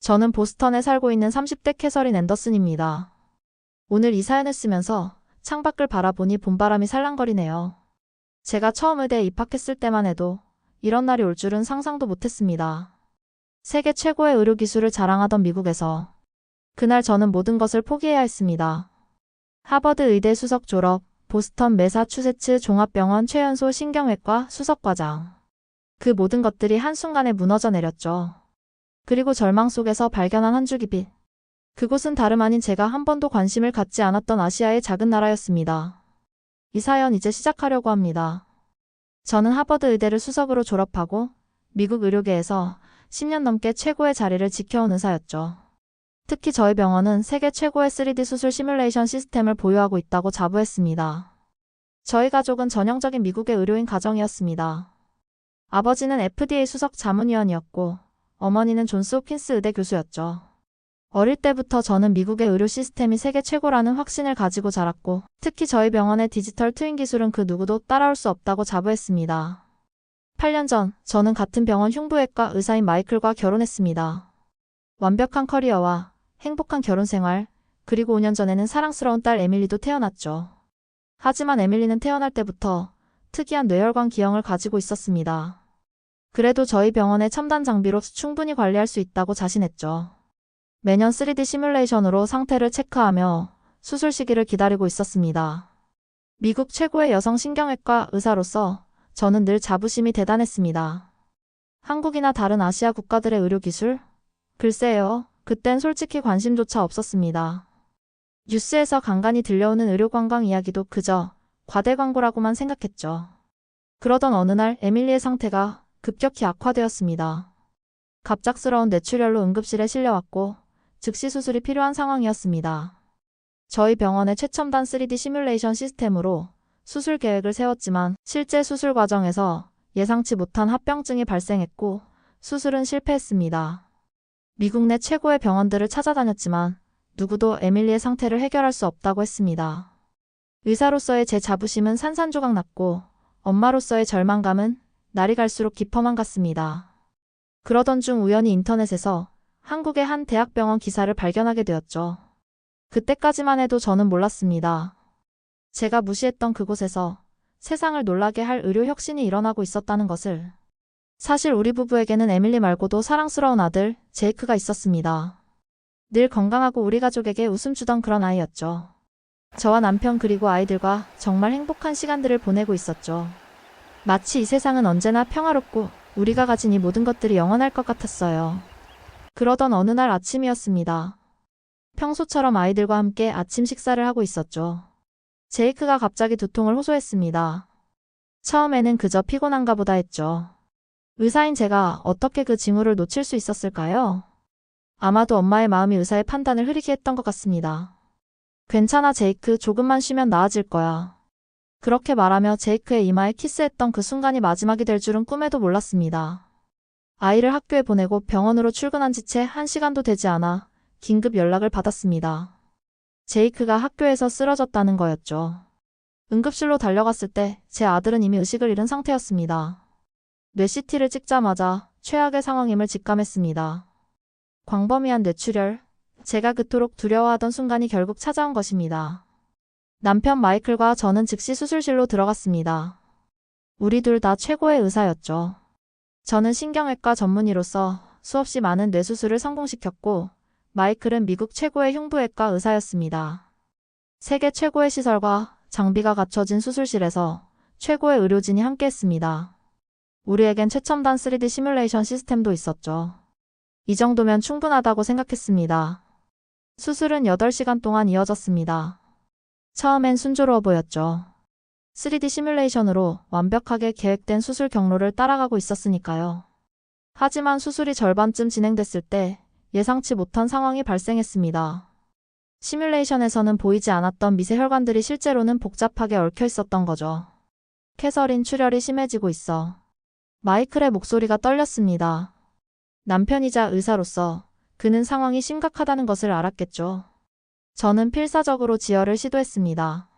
저는 보스턴에 살고 있는 30대 캐서린 앤더슨입니다. 오늘 이 사연을 쓰면서 창밖을 바라보니 봄바람이 살랑거리네요. 제가 처음 의대에 입학했을 때만 해도 이런 날이 올 줄은 상상도 못했습니다. 세계 최고의 의료기술을 자랑하던 미국에서 그날 저는 모든 것을 포기해야 했습니다. 하버드 의대 수석 졸업, 보스턴 매사추세츠 종합병원 최연소 신경외과 수석과장. 그 모든 것들이 한순간에 무너져 내렸죠. 그리고 절망 속에서 발견한 한 줄기 빛. 그곳은 다름 아닌 제가 한 번도 관심을 갖지 않았던 아시아의 작은 나라였습니다. 이 사연 이제 시작하려고 합니다. 저는 하버드 의대를 수석으로 졸업하고 미국 의료계에서 10년 넘게 최고의 자리를 지켜온 의사였죠. 특히 저희 병원은 세계 최고의 3D 수술 시뮬레이션 시스템을 보유하고 있다고 자부했습니다. 저희 가족은 전형적인 미국의 의료인 가정이었습니다. 아버지는 FDA 수석 자문위원이었고 어머니는 존스 홉킨스 의대 교수였죠. 어릴 때부터 저는 미국의 의료 시스템이 세계 최고라는 확신을 가지고 자랐고 특히 저희 병원의 디지털 트윈 기술은 그 누구도 따라올 수 없다고 자부했습니다. 8년 전 저는 같은 병원 흉부외과 의사인 마이클과 결혼했습니다. 완벽한 커리어와 행복한 결혼 생활, 그리고 5년 전에는 사랑스러운 딸 에밀리도 태어났죠. 하지만 에밀리는 태어날 때부터 특이한 뇌혈관 기형을 가지고 있었습니다. 그래도 저희 병원의 첨단 장비로 충분히 관리할 수 있다고 자신했죠. 매년 3D 시뮬레이션으로 상태를 체크하며 수술 시기를 기다리고 있었습니다. 미국 최고의 여성 신경외과 의사로서 저는 늘 자부심이 대단했습니다. 한국이나 다른 아시아 국가들의 의료기술? 글쎄요, 그땐 솔직히 관심조차 없었습니다. 뉴스에서 간간히 들려오는 의료관광 이야기도 그저 과대 광고라고만 생각했죠. 그러던 어느 날 에밀리의 상태가 급격히 악화되었습니다. 갑작스러운 뇌출혈로 응급실에 실려왔고 즉시 수술이 필요한 상황이었습니다. 저희 병원의 최첨단 3D 시뮬레이션 시스템으로 수술 계획을 세웠지만 실제 수술 과정에서 예상치 못한 합병증이 발생했고 수술은 실패했습니다. 미국 내 최고의 병원들을 찾아다녔지만 누구도 에밀리의 상태를 해결할 수 없다고 했습니다. 의사로서의 제 자부심은 산산조각 났고 엄마로서의 절망감은 날이 갈수록 깊어만 갔습니다. 그러던 중 우연히 인터넷에서 한국의 한 대학병원 기사를 발견하게 되었죠. 그때까지만 해도 저는 몰랐습니다. 제가 무시했던 그곳에서 세상을 놀라게 할 의료 혁신이 일어나고 있었다는 것을. 사실 우리 부부에게는 에밀리 말고도 사랑스러운 아들, 제이크가 있었습니다. 늘 건강하고 우리 가족에게 웃음 주던 그런 아이였죠. 저와 남편 그리고 아이들과 정말 행복한 시간들을 보내고 있었죠. 마치 이 세상은 언제나 평화롭고 우리가 가진 이 모든 것들이 영원할 것 같았어요. 그러던 어느 날 아침이었습니다. 평소처럼 아이들과 함께 아침 식사를 하고 있었죠. 제이크가 갑자기 두통을 호소했습니다. 처음에는 그저 피곤한가 보다 했죠. 의사인 제가 어떻게 그 징후를 놓칠 수 있었을까요? 아마도 엄마의 마음이 의사의 판단을 흐리게 했던 것 같습니다. 괜찮아 제이크, 조금만 쉬면 나아질 거야. 그렇게 말하며 제이크의 이마에 키스했던 그 순간이 마지막이 될 줄은 꿈에도 몰랐습니다. 아이를 학교에 보내고 병원으로 출근한 지 채 1시간도 되지 않아 긴급 연락을 받았습니다. 제이크가 학교에서 쓰러졌다는 거였죠. 응급실로 달려갔을 때 제 아들은 이미 의식을 잃은 상태였습니다. 뇌 CT를 찍자마자 최악의 상황임을 직감했습니다. 광범위한 뇌출혈, 제가 그토록 두려워하던 순간이 결국 찾아온 것입니다. 남편 마이클과 저는 즉시 수술실로 들어갔습니다. 우리 둘 다 최고의 의사였죠. 저는 신경외과 전문의로서 수없이 많은 뇌수술을 성공시켰고 마이클은 미국 최고의 흉부외과 의사였습니다. 세계 최고의 시설과 장비가 갖춰진 수술실에서 최고의 의료진이 함께했습니다. 우리에겐 최첨단 3D 시뮬레이션 시스템도 있었죠. 이 정도면 충분하다고 생각했습니다. 수술은 8시간 동안 이어졌습니다. 처음엔 순조로워 보였죠. 3D 시뮬레이션으로 완벽하게 계획된 수술 경로를 따라가고 있었으니까요. 하지만 수술이 절반쯤 진행됐을 때 예상치 못한 상황이 발생했습니다. 시뮬레이션에서는 보이지 않았던 미세 혈관들이 실제로는 복잡하게 얽혀 있었던 거죠. 캐서린, 출혈이 심해지고 있어. 마이클의 목소리가 떨렸습니다. 남편이자 의사로서 그는 상황이 심각하다는 것을 알았겠죠. 저는 필사적으로 지혈을 시도했습니다.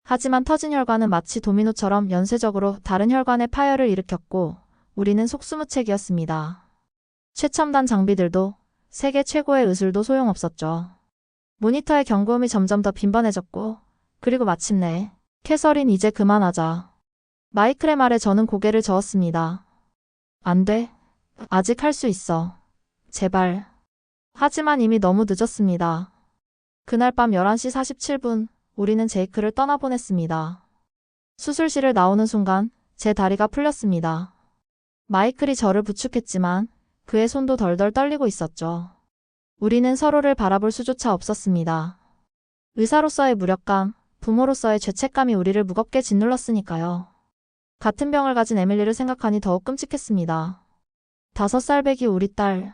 하지만 터진 혈관은 마치 도미노처럼 연쇄적으로 다른 혈관에 파열을 일으켰고 우리는 속수무책이었습니다. 최첨단 장비들도 세계 최고의 의술도 소용없었죠. 모니터의 경고음이 점점 더 빈번해졌고, 그리고 마침내 캐서린 이제 그만하자. 마이클의 말에 저는 고개를 저었습니다. 안 돼. 아직 할 수 있어. 제발. 하지만 이미 너무 늦었습니다. 그날 밤 11시 47분, 우리는 제이크를 떠나보냈습니다. 수술실을 나오는 순간 제 다리가 풀렸습니다. 마이클이 저를 부축했지만 그의 손도 덜덜 떨리고 있었죠. 우리는 서로를 바라볼 수조차 없었습니다. 의사로서의 무력감, 부모로서의 죄책감이 우리를 무겁게 짓눌렀으니까요. 같은 병을 가진 에밀리를 생각하니 더욱 끔찍했습니다. 5살 배기 우리 딸.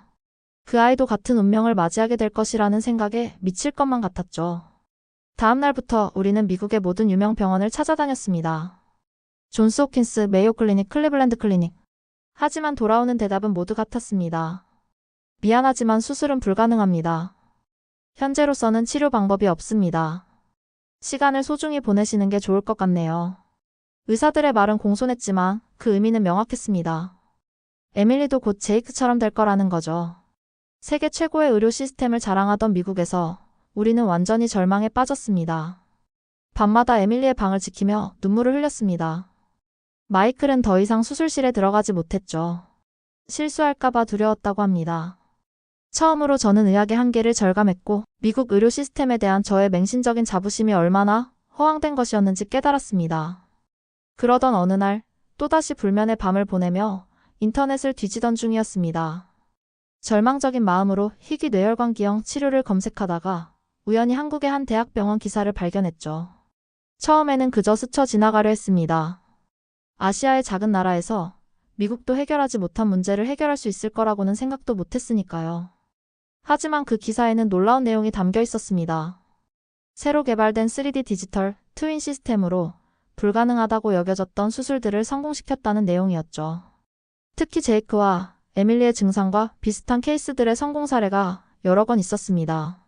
그 아이도 같은 운명을 맞이하게 될 것이라는 생각에 미칠 것만 같았죠. 다음 날부터 우리는 미국의 모든 유명 병원을 찾아다녔습니다. 존스 호킨스, 메이오 클리닉, 클리블랜드 클리닉. 하지만 돌아오는 대답은 모두 같았습니다. 미안하지만 수술은 불가능합니다. 현재로서는 치료 방법이 없습니다. 시간을 소중히 보내시는 게 좋을 것 같네요. 의사들의 말은 공손했지만 그 의미는 명확했습니다. 에밀리도 곧 제이크처럼 될 거라는 거죠. 세계 최고의 의료 시스템을 자랑하던 미국에서 우리는 완전히 절망에 빠졌습니다. 밤마다 에밀리의 방을 지키며 눈물을 흘렸습니다. 마이클은 더 이상 수술실에 들어가지 못했죠. 실수할까봐 두려웠다고 합니다. 처음으로 저는 의학의 한계를 절감했고 미국 의료 시스템에 대한 저의 맹신적인 자부심이 얼마나 허황된 것이었는지 깨달았습니다. 그러던 어느 날 또다시 불면의 밤을 보내며 인터넷을 뒤지던 중이었습니다. 절망적인 마음으로 희귀 뇌혈관기형 치료를 검색하다가 우연히 한국의 한 대학병원 기사를 발견했죠. 처음에는 그저 스쳐 지나가려 했습니다. 아시아의 작은 나라에서 미국도 해결하지 못한 문제를 해결할 수 있을 거라고는 생각도 못했으니까요. 하지만 그 기사에는 놀라운 내용이 담겨 있었습니다. 새로 개발된 3D 디지털 트윈 시스템으로 불가능하다고 여겨졌던 수술들을 성공시켰다는 내용이었죠. 특히 제이크와 에밀리의 증상과 비슷한 케이스들의 성공 사례가 여러 건 있었습니다.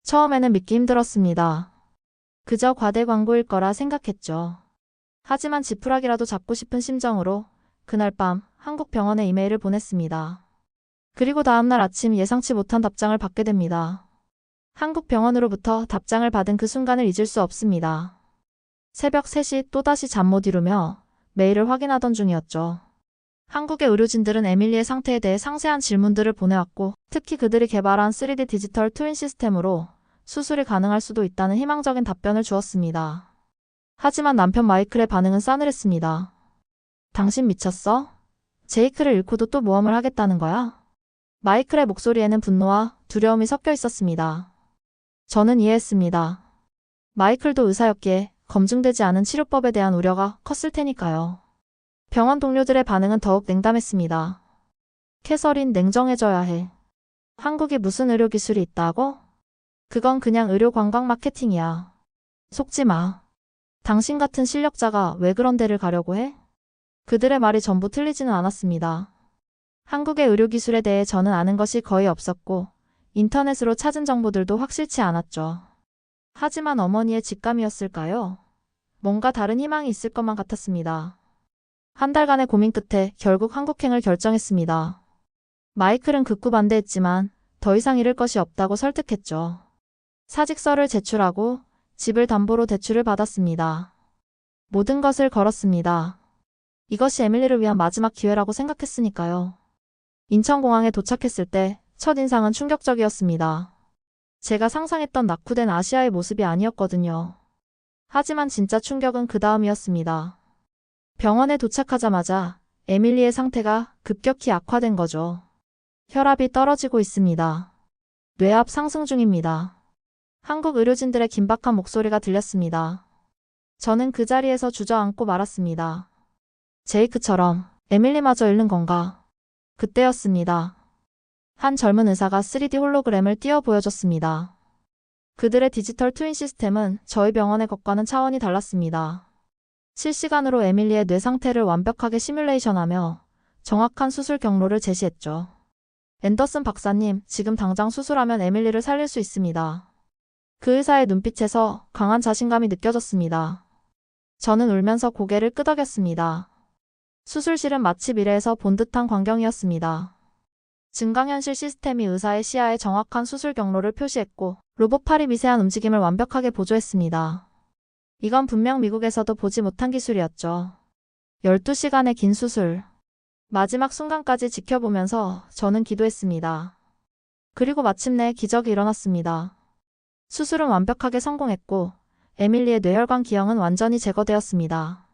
처음에는 믿기 힘들었습니다. 그저 과대 광고일 거라 생각했죠. 하지만 지푸라기라도 잡고 싶은 심정으로 그날 밤 한국 병원에 이메일을 보냈습니다. 그리고 다음날 아침 예상치 못한 답장을 받게 됩니다. 한국 병원으로부터 답장을 받은 그 순간을 잊을 수 없습니다. 새벽 3시 또다시 잠 못 이루며 메일을 확인하던 중이었죠. 한국의 의료진들은 에밀리의 상태에 대해 상세한 질문들을 보내왔고 특히 그들이 개발한 3D 디지털 트윈 시스템으로 수술이 가능할 수도 있다는 희망적인 답변을 주었습니다. 하지만 남편 마이클의 반응은 싸늘했습니다. 당신 미쳤어? 제이크를 잃고도 또 모험을 하겠다는 거야? 마이클의 목소리에는 분노와 두려움이 섞여 있었습니다. 저는 이해했습니다. 마이클도 의사였기에 검증되지 않은 치료법에 대한 우려가 컸을 테니까요. 병원 동료들의 반응은 더욱 냉담했습니다. 캐서린, 냉정해져야 해. 한국에 무슨 의료기술이 있다고? 그건 그냥 의료 관광 마케팅이야. 속지 마. 당신 같은 실력자가 왜 그런 데를 가려고 해? 그들의 말이 전부 틀리지는 않았습니다. 한국의 의료기술에 대해 저는 아는 것이 거의 없었고 인터넷으로 찾은 정보들도 확실치 않았죠. 하지만 어머니의 직감이었을까요? 뭔가 다른 희망이 있을 것만 같았습니다. 한 달간의 고민 끝에 결국 한국행을 결정했습니다. 마이클은 극구 반대했지만 더 이상 잃을 것이 없다고 설득했죠. 사직서를 제출하고 집을 담보로 대출을 받았습니다. 모든 것을 걸었습니다. 이것이 에밀리를 위한 마지막 기회라고 생각했으니까요. 인천공항에 도착했을 때 첫인상은 충격적이었습니다. 제가 상상했던 낙후된 아시아의 모습이 아니었거든요. 하지만 진짜 충격은 그 다음이었습니다. 병원에 도착하자마자 에밀리의 상태가 급격히 악화된 거죠. 혈압이 떨어지고 있습니다. 뇌압 상승 중입니다. 한국 의료진들의 긴박한 목소리가 들렸습니다. 저는 그 자리에서 주저앉고 말았습니다. 제이크처럼 에밀리마저 잃는 건가? 그때였습니다. 한 젊은 의사가 3D 홀로그램을 띄워 보여줬습니다. 그들의 디지털 트윈 시스템은 저희 병원의 것과는 차원이 달랐습니다. 실시간으로 에밀리의 뇌 상태를 완벽하게 시뮬레이션하며 정확한 수술 경로를 제시했죠. 앤더슨 박사님, 지금 당장 수술하면 에밀리를 살릴 수 있습니다. 그 의사의 눈빛에서 강한 자신감이 느껴졌습니다. 저는 울면서 고개를 끄덕였습니다. 수술실은 마치 미래에서 본 듯한 광경이었습니다. 증강현실 시스템이 의사의 시야에 정확한 수술 경로를 표시했고 로봇팔이 미세한 움직임을 완벽하게 보조했습니다. 이건 분명 미국에서도 보지 못한 기술이었죠. 12시간의 긴 수술. 마지막 순간까지 지켜보면서 저는 기도했습니다. 그리고 마침내 기적이 일어났습니다. 수술은 완벽하게 성공했고 에밀리의 뇌혈관 기형은 완전히 제거되었습니다.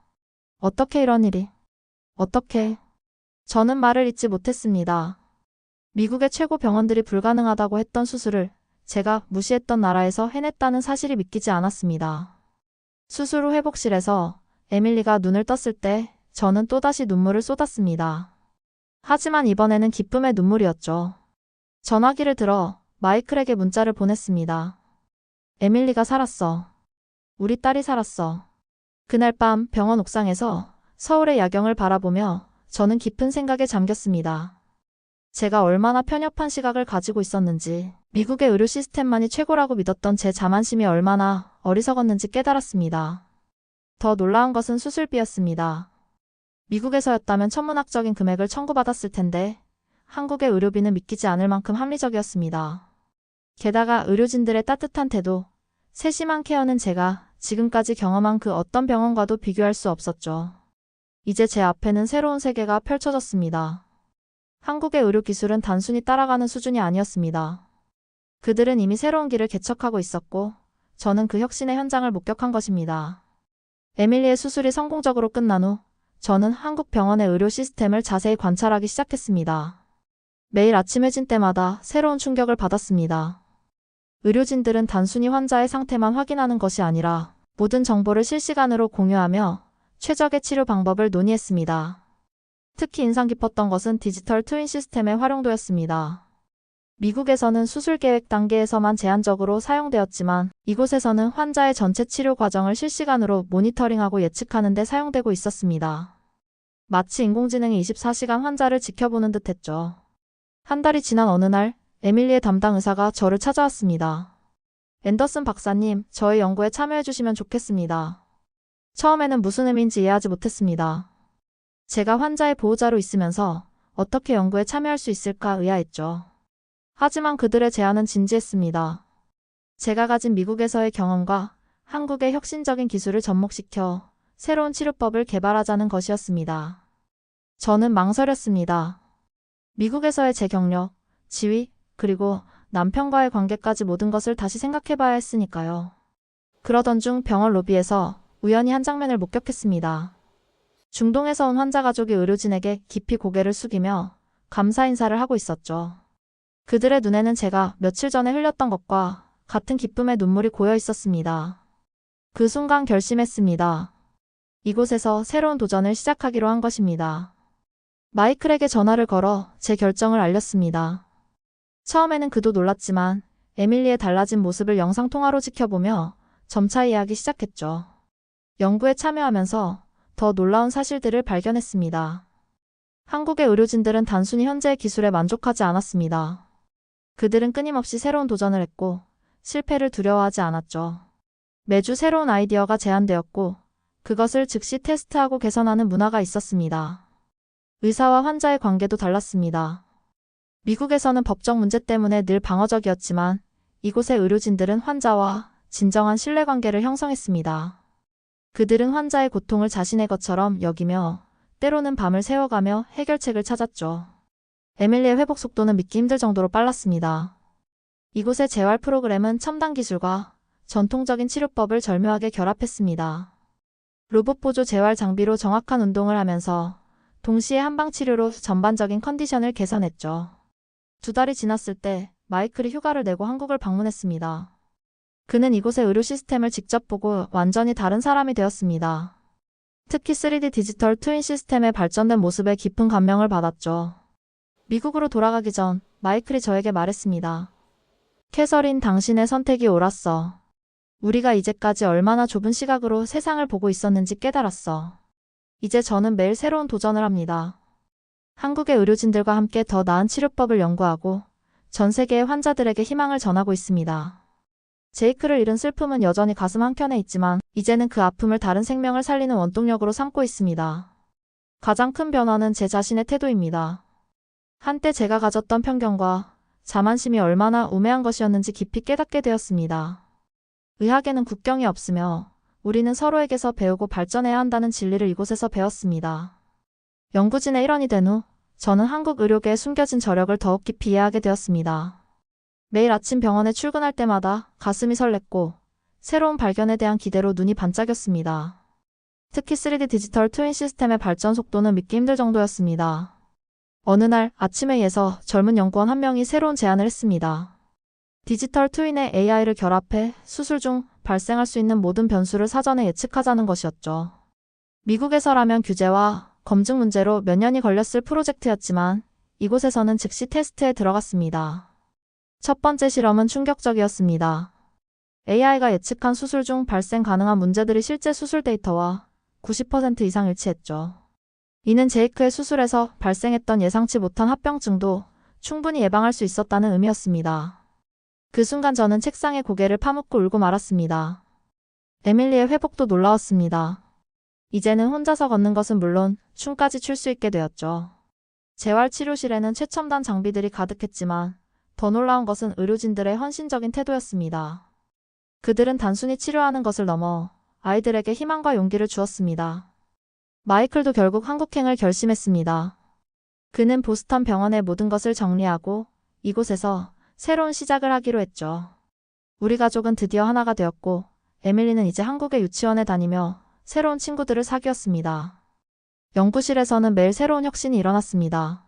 어떻게 이런 일이? 어떻게? 저는 말을 잇지 못했습니다. 미국의 최고 병원들이 불가능하다고 했던 수술을 제가 무시했던 나라에서 해냈다는 사실이 믿기지 않았습니다. 수술 후 회복실에서 에밀리가 눈을 떴을 때 저는 또다시 눈물을 쏟았습니다. 하지만 이번에는 기쁨의 눈물이었죠. 전화기를 들어 마이클에게 문자를 보냈습니다. 에밀리가 살았어. 우리 딸이 살았어. 그날 밤 병원 옥상에서 서울의 야경을 바라보며 저는 깊은 생각에 잠겼습니다. 제가 얼마나 편협한 시각을 가지고 있었는지, 미국의 의료 시스템만이 최고라고 믿었던 제 자만심이 얼마나 어리석었는지 깨달았습니다. 더 놀라운 것은 수술비였습니다. 미국에서였다면 천문학적인 금액을 청구받았을 텐데 한국의 의료비는 믿기지 않을 만큼 합리적이었습니다. 게다가 의료진들의 따뜻한 태도, 세심한 케어는 제가 지금까지 경험한 그 어떤 병원과도 비교할 수 없었죠. 이제 제 앞에는 새로운 세계가 펼쳐졌습니다. 한국의 의료 기술은 단순히 따라가는 수준이 아니었습니다. 그들은 이미 새로운 길을 개척하고 있었고 저는 그 혁신의 현장을 목격한 것입니다. 에밀리의 수술이 성공적으로 끝난 후 저는 한국 병원의 의료 시스템을 자세히 관찰하기 시작했습니다. 매일 아침 해진 때마다 새로운 충격을 받았습니다. 의료진들은 단순히 환자의 상태만 확인하는 것이 아니라 모든 정보를 실시간으로 공유하며 최적의 치료 방법을 논의했습니다. 특히 인상 깊었던 것은 디지털 트윈 시스템의 활용도였습니다. 미국에서는 수술 계획 단계에서만 제한적으로 사용되었지만 이곳에서는 환자의 전체 치료 과정을 실시간으로 모니터링하고 예측하는 데 사용되고 있었습니다. 마치 인공지능이 24시간 환자를 지켜보는 듯 했죠. 한 달이 지난 어느 날 에밀리의 담당 의사가 저를 찾아왔습니다. 앤더슨 박사님, 저희 연구에 참여해 주시면 좋겠습니다. 처음에는 무슨 의미인지 이해하지 못했습니다. 제가 환자의 보호자로 있으면서 어떻게 연구에 참여할 수 있을까 의아했죠. 하지만 그들의 제안은 진지했습니다. 제가 가진 미국에서의 경험과 한국의 혁신적인 기술을 접목시켜 새로운 치료법을 개발하자는 것이었습니다. 저는 망설였습니다. 미국에서의 제 경력, 지위, 그리고 남편과의 관계까지 모든 것을 다시 생각해봐야 했으니까요. 그러던 중 병원 로비에서 우연히 한 장면을 목격했습니다. 중동에서 온 환자 가족이 의료진에게 깊이 고개를 숙이며 감사 인사를 하고 있었죠. 그들의 눈에는 제가 며칠 전에 흘렸던 것과 같은 기쁨의 눈물이 고여 있었습니다. 그 순간 결심했습니다. 이곳에서 새로운 도전을 시작하기로 한 것입니다. 마이클에게 전화를 걸어 제 결정을 알렸습니다. 처음에는 그도 놀랐지만 에밀리의 달라진 모습을 영상통화로 지켜보며 점차 이해하기 시작했죠. 연구에 참여하면서 더 놀라운 사실들을 발견했습니다. 한국의 의료진들은 단순히 현재의 기술에 만족하지 않았습니다. 그들은 끊임없이 새로운 도전을 했고 실패를 두려워하지 않았죠. 매주 새로운 아이디어가 제안되었고 그것을 즉시 테스트하고 개선하는 문화가 있었습니다. 의사와 환자의 관계도 달랐습니다. 미국에서는 법적 문제 때문에 늘 방어적이었지만 이곳의 의료진들은 환자와 진정한 신뢰관계를 형성했습니다. 그들은 환자의 고통을 자신의 것처럼 여기며 때로는 밤을 새워가며 해결책을 찾았죠. 에밀리의 회복 속도는 믿기 힘들 정도로 빨랐습니다. 이곳의 재활 프로그램은 첨단 기술과 전통적인 치료법을 절묘하게 결합했습니다. 로봇 보조 재활 장비로 정확한 운동을 하면서 동시에 한방치료로 전반적인 컨디션을 개선했죠. 2달이 지났을 때 마이클이 휴가를 내고 한국을 방문했습니다. 그는 이곳의 의료 시스템을 직접 보고 완전히 다른 사람이 되었습니다. 특히 3D 디지털 트윈 시스템의 발전된 모습에 깊은 감명을 받았죠. 미국으로 돌아가기 전 마이클이 저에게 말했습니다. 캐서린, 당신의 선택이 옳았어. 우리가 이제까지 얼마나 좁은 시각으로 세상을 보고 있었는지 깨달았어. 이제 저는 매일 새로운 도전을 합니다. 한국의 의료진들과 함께 더 나은 치료법을 연구하고 전 세계의 환자들에게 희망을 전하고 있습니다. 제이크를 잃은 슬픔은 여전히 가슴 한켠에 있지만 이제는 그 아픔을 다른 생명을 살리는 원동력으로 삼고 있습니다. 가장 큰 변화는 제 자신의 태도입니다. 한때 제가 가졌던 편견과 자만심이 얼마나 우매한 것이었는지 깊이 깨닫게 되었습니다. 의학에는 국경이 없으며 우리는 서로에게서 배우고 발전해야 한다는 진리를 이곳에서 배웠습니다. 연구진의 일원이 된 후 저는 한국 의료계의 숨겨진 저력을 더욱 깊이 이해하게 되었습니다. 매일 아침 병원에 출근할 때마다 가슴이 설렜고 새로운 발견에 대한 기대로 눈이 반짝였습니다. 특히 3D 디지털 트윈 시스템의 발전 속도는 믿기 힘들 정도였습니다. 어느 날 아침 회의에서 젊은 연구원 한 명이 새로운 제안을 했습니다. 디지털 트윈에 AI를 결합해 수술 중 발생할 수 있는 모든 변수를 사전에 예측하자는 것이었죠. 미국에서라면 규제와 검증 문제로 몇 년이 걸렸을 프로젝트였지만 이곳에서는 즉시 테스트에 들어갔습니다. 첫 번째 실험은 충격적이었습니다. AI가 예측한 수술 중 발생 가능한 문제들이 실제 수술 데이터와 90% 이상 일치했죠. 이는 제이크의 수술에서 발생했던 예상치 못한 합병증도 충분히 예방할 수 있었다는 의미였습니다. 그 순간 저는 책상에 고개를 파묻고 울고 말았습니다. 에밀리의 회복도 놀라웠습니다. 이제는 혼자서 걷는 것은 물론 춤까지 출 수 있게 되었죠. 재활치료실에는 최첨단 장비들이 가득했지만 더 놀라운 것은 의료진들의 헌신적인 태도였습니다. 그들은 단순히 치료하는 것을 넘어 아이들에게 희망과 용기를 주었습니다. 마이클도 결국 한국행을 결심했습니다. 그는 보스턴 병원의 모든 것을 정리하고 이곳에서 새로운 시작을 하기로 했죠. 우리 가족은 드디어 하나가 되었고 에밀리는 이제 한국의 유치원에 다니며 새로운 친구들을 사귀었습니다. 연구실에서는 매일 새로운 혁신이 일어났습니다.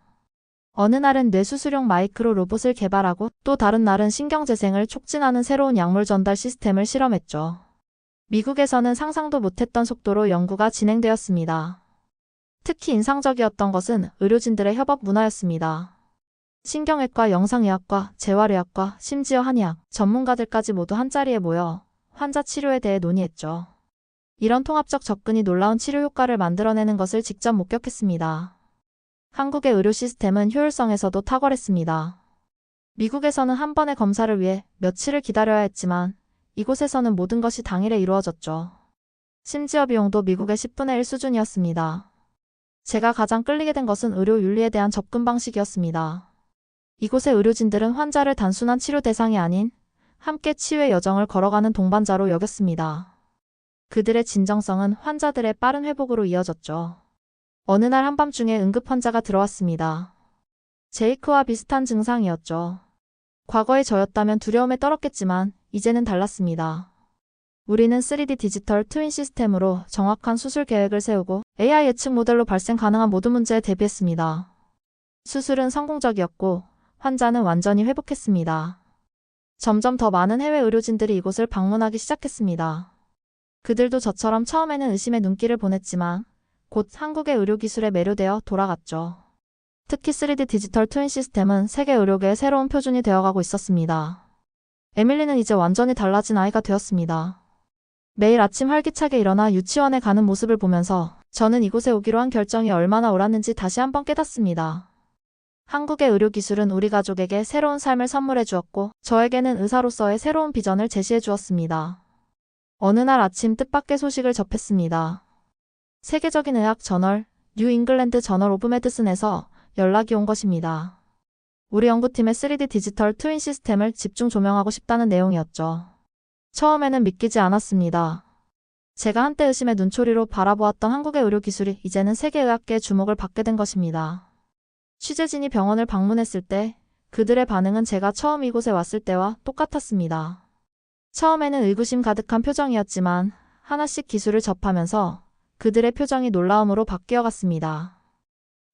어느 날은 뇌수술용 마이크로 로봇을 개발하고 또 다른 날은 신경재생을 촉진하는 새로운 약물 전달 시스템을 실험했죠. 미국에서는 상상도 못했던 속도로 연구가 진행되었습니다. 특히 인상적이었던 것은 의료진들의 협업 문화였습니다. 신경외과, 영상의학과, 재활의학과, 심지어 한의학, 전문가들까지 모두 한자리에 모여 환자 치료에 대해 논의했죠. 이런 통합적 접근이 놀라운 치료 효과를 만들어내는 것을 직접 목격했습니다. 한국의 의료 시스템은 효율성에서도 탁월했습니다. 미국에서는 한 번의 검사를 위해 며칠을 기다려야 했지만 이곳에서는 모든 것이 당일에 이루어졌죠. 심지어 비용도 미국의 10분의 1 수준이었습니다. 제가 가장 끌리게 된 것은 의료 윤리에 대한 접근 방식이었습니다. 이곳의 의료진들은 환자를 단순한 치료 대상이 아닌 함께 치유의 여정을 걸어가는 동반자로 여겼습니다. 그들의 진정성은 환자들의 빠른 회복으로 이어졌죠. 어느 날 한밤중에 응급 환자가 들어왔습니다. 제이크와 비슷한 증상이었죠. 과거의 저였다면 두려움에 떨었겠지만 이제는 달랐습니다. 우리는 3D 디지털 트윈 시스템으로 정확한 수술 계획을 세우고 AI 예측 모델로 발생 가능한 모든 문제에 대비했습니다. 수술은 성공적이었고 환자는 완전히 회복했습니다. 점점 더 많은 해외 의료진들이 이곳을 방문하기 시작했습니다. 그들도 저처럼 처음에는 의심의 눈길을 보냈지만 곧 한국의 의료기술에 매료되어 돌아갔죠. 특히 3D 디지털 트윈 시스템은 세계 의료계의 새로운 표준이 되어가고 있었습니다. 에밀리는 이제 완전히 달라진 아이가 되었습니다. 매일 아침 활기차게 일어나 유치원에 가는 모습을 보면서 저는 이곳에 오기로 한 결정이 얼마나 옳았는지 다시 한번 깨닫습니다. 한국의 의료기술은 우리 가족에게 새로운 삶을 선물해 주었고 저에게는 의사로서의 새로운 비전을 제시해 주었습니다. 어느 날 아침 뜻밖의 소식을 접했습니다. 세계적인 의학 저널 뉴 잉글랜드 저널 오브 메디슨에서 연락이 온 것입니다. 우리 연구팀의 3D 디지털 트윈 시스템을 집중 조명하고 싶다는 내용이었죠. 처음에는 믿기지 않았습니다. 제가 한때 의심의 눈초리로 바라보았던 한국의 의료기술이 이제는 세계의학계의 주목을 받게 된 것입니다. 취재진이 병원을 방문했을 때 그들의 반응은 제가 처음 이곳에 왔을 때와 똑같았습니다. 처음에는 의구심 가득한 표정이었지만 하나씩 기술을 접하면서 그들의 표정이 놀라움으로 바뀌어갔습니다.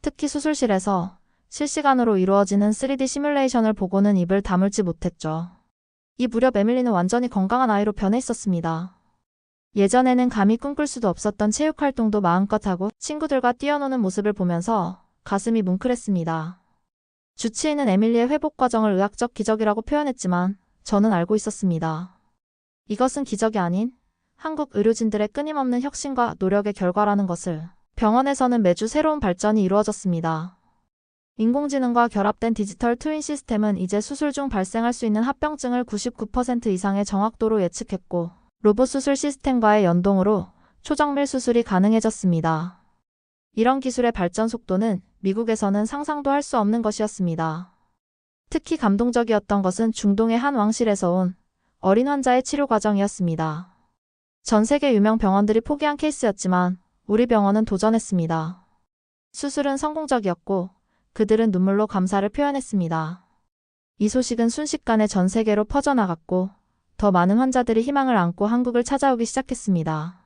특히 수술실에서 실시간으로 이루어지는 3D 시뮬레이션을 보고는 입을 다물지 못했죠. 이 무렵 에밀리는 완전히 건강한 아이로 변해 있었습니다. 예전에는 감히 꿈꿀 수도 없었던 체육활동도 마음껏 하고 친구들과 뛰어노는 모습을 보면서 가슴이 뭉클했습니다. 주치의는 에밀리의 회복 과정을 의학적 기적이라고 표현했지만 저는 알고 있었습니다. 이것은 기적이 아닌 한국 의료진들의 끊임없는 혁신과 노력의 결과라는 것을. 병원에서는 매주 새로운 발전이 이루어졌습니다. 인공지능과 결합된 디지털 트윈 시스템은 이제 수술 중 발생할 수 있는 합병증을 99% 이상의 정확도로 예측했고 로봇 수술 시스템과의 연동으로 초정밀 수술이 가능해졌습니다. 이런 기술의 발전 속도는 미국에서는 상상도 할 수 없는 것이었습니다. 특히 감동적이었던 것은 중동의 한 왕실에서 온 어린 환자의 치료 과정이었습니다. 전 세계 유명 병원들이 포기한 케이스였지만 우리 병원은 도전했습니다. 수술은 성공적이었고 그들은 눈물로 감사를 표현했습니다. 이 소식은 순식간에 전 세계로 퍼져나갔고 더 많은 환자들이 희망을 안고 한국을 찾아오기 시작했습니다.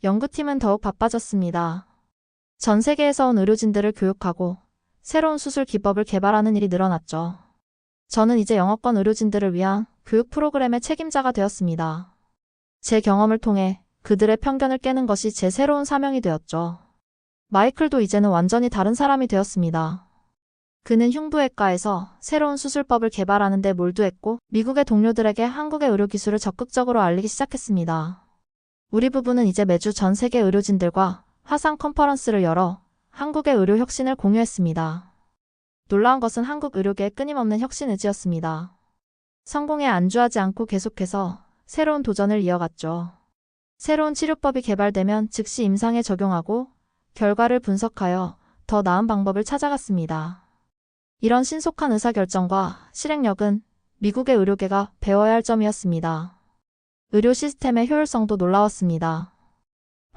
연구팀은 더욱 바빠졌습니다. 전 세계에서 온 의료진들을 교육하고 새로운 수술 기법을 개발하는 일이 늘어났죠. 저는 이제 영어권 의료진들을 위한 교육 프로그램의 책임자가 되었습니다. 제 경험을 통해 그들의 편견을 깨는 것이 제 새로운 사명이 되었죠. 마이클도 이제는 완전히 다른 사람이 되었습니다. 그는 흉부외과에서 새로운 수술법을 개발하는 데 몰두했고 미국의 동료들에게 한국의 의료기술을 적극적으로 알리기 시작했습니다. 우리 부부는 이제 매주 전 세계 의료진들과 화상 컨퍼런스를 열어 한국의 의료 혁신을 공유했습니다. 놀라운 것은 한국 의료계의 끊임없는 혁신 의지였습니다. 성공에 안주하지 않고 계속해서 새로운 도전을 이어갔죠. 새로운 치료법이 개발되면 즉시 임상에 적용하고 결과를 분석하여 더 나은 방법을 찾아갔습니다. 이런 신속한 의사결정과 실행력은 미국의 의료계가 배워야 할 점이었습니다. 의료 시스템의 효율성도 놀라웠습니다.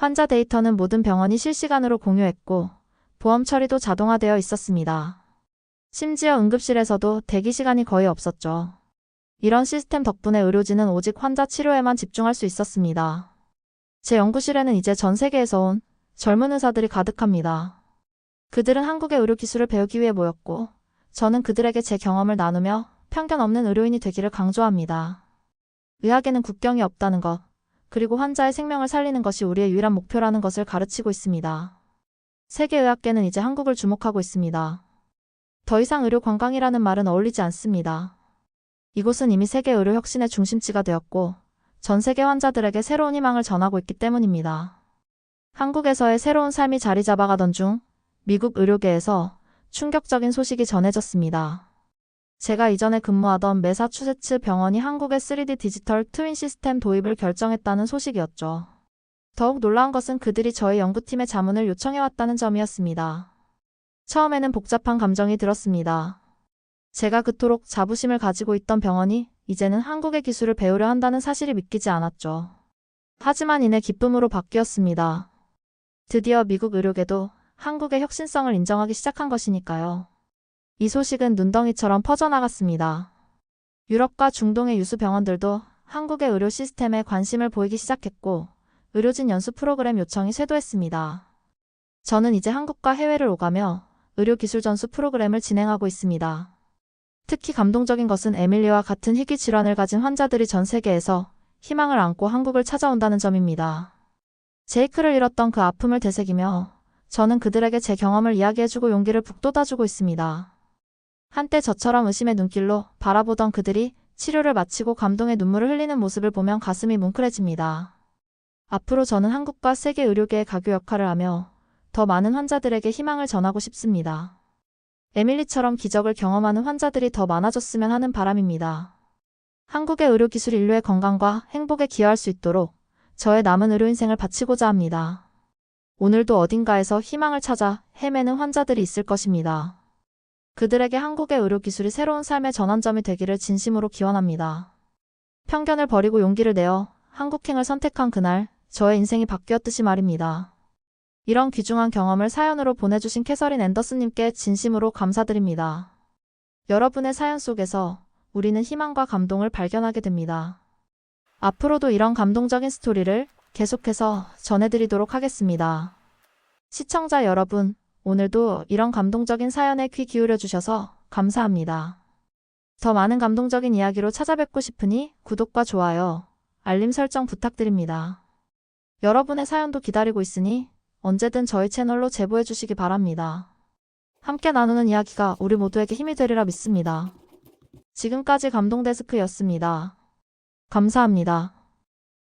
환자 데이터는 모든 병원이 실시간으로 공유했고 보험 처리도 자동화되어 있었습니다. 심지어 응급실에서도 대기 시간이 거의 없었죠. 이런 시스템 덕분에 의료진은 오직 환자 치료에만 집중할 수 있었습니다. 제 연구실에는 이제 전 세계에서 온 젊은 의사들이 가득합니다. 그들은 한국의 의료 기술을 배우기 위해 모였고 저는 그들에게 제 경험을 나누며 편견 없는 의료인이 되기를 강조합니다. 의학에는 국경이 없다는 것, 그리고 환자의 생명을 살리는 것이 우리의 유일한 목표라는 것을 가르치고 있습니다. 세계의학계는 이제 한국을 주목하고 있습니다. 더 이상 의료 관광이라는 말은 어울리지 않습니다. 이곳은 이미 세계 의료 혁신의 중심지가 되었고 전 세계 환자들에게 새로운 희망을 전하고 있기 때문입니다. 한국에서의 새로운 삶이 자리 잡아가던 중 미국 의료계에서 충격적인 소식이 전해졌습니다. 제가 이전에 근무하던 매사추세츠 병원이 한국의 3D 디지털 트윈 시스템 도입을 결정했다는 소식이었죠. 더욱 놀라운 것은 그들이 저희 연구팀의 자문을 요청해왔다는 점이었습니다. 처음에는 복잡한 감정이 들었습니다. 제가 그토록 자부심을 가지고 있던 병원이 이제는 한국의 기술을 배우려 한다는 사실이 믿기지 않았죠. 하지만 이내 기쁨으로 바뀌었습니다. 드디어 미국 의료계도 한국의 혁신성을 인정하기 시작한 것이니까요. 이 소식은 눈덩이처럼 퍼져나갔습니다. 유럽과 중동의 유수 병원들도 한국의 의료 시스템에 관심을 보이기 시작했고 의료진 연수 프로그램 요청이 쇄도했습니다. 저는 이제 한국과 해외를 오가며 의료기술 전수 프로그램을 진행하고 있습니다. 특히 감동적인 것은 에밀리와 같은 희귀 질환을 가진 환자들이 전 세계에서 희망을 안고 한국을 찾아온다는 점입니다. 제이크를 잃었던 그 아픔을 되새기며 저는 그들에게 제 경험을 이야기해주고 용기를 북돋아주고 있습니다. 한때 저처럼 의심의 눈길로 바라보던 그들이 치료를 마치고 감동의 눈물을 흘리는 모습을 보면 가슴이 뭉클해집니다. 앞으로 저는 한국과 세계 의료계의 가교 역할을 하며 더 많은 환자들에게 희망을 전하고 싶습니다. 에밀리처럼 기적을 경험하는 환자들이 더 많아졌으면 하는 바람입니다. 한국의 의료기술이 인류의 건강과 행복에 기여할 수 있도록 저의 남은 의료 인생을 바치고자 합니다. 오늘도 어딘가에서 희망을 찾아 헤매는 환자들이 있을 것입니다. 그들에게 한국의 의료기술이 새로운 삶의 전환점이 되기를 진심으로 기원합니다. 편견을 버리고 용기를 내어 한국행을 선택한 그날 저의 인생이 바뀌었듯이 말입니다. 이런 귀중한 경험을 사연으로 보내주신 캐서린 앤더슨님께 진심으로 감사드립니다. 여러분의 사연 속에서 우리는 희망과 감동을 발견하게 됩니다. 앞으로도 이런 감동적인 스토리를 계속해서 전해드리도록 하겠습니다. 시청자 여러분, 오늘도 이런 감동적인 사연에 귀 기울여 주셔서 감사합니다. 더 많은 감동적인 이야기로 찾아뵙고 싶으니 구독과 좋아요, 알림 설정 부탁드립니다. 여러분의 사연도 기다리고 있으니 언제든 저희 채널로 제보해 주시기 바랍니다. 함께 나누는 이야기가 우리 모두에게 힘이 되리라 믿습니다. 지금까지 감동데스크였습니다. 감사합니다.